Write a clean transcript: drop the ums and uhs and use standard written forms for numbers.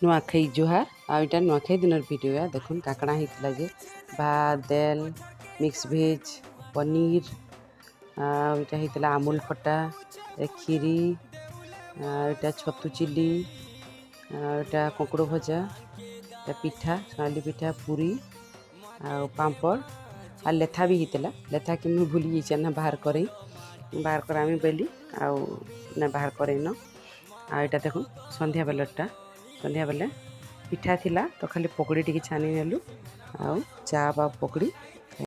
नुआखाई जुहार आईटा नुआखाई दिन वीडियो है देखुन काकड़ा होता जे भात दाल मिक्स भेज पनीर आईटा होता आमूल खटा खीरी आईटा छतु चिली आईटा कोकड़ो भजा पिठा सोनाली पिठा पूरी आ पापड़ आ लेथा भी होता लेथा कि मुझे भूली जाइए ना बाहर करामी बेली ना बाहर करेन आईटा देखो संध्या बेले पिठा थिला तो खाली पकड़ी टी छानी नेलु आ चा पकड़ी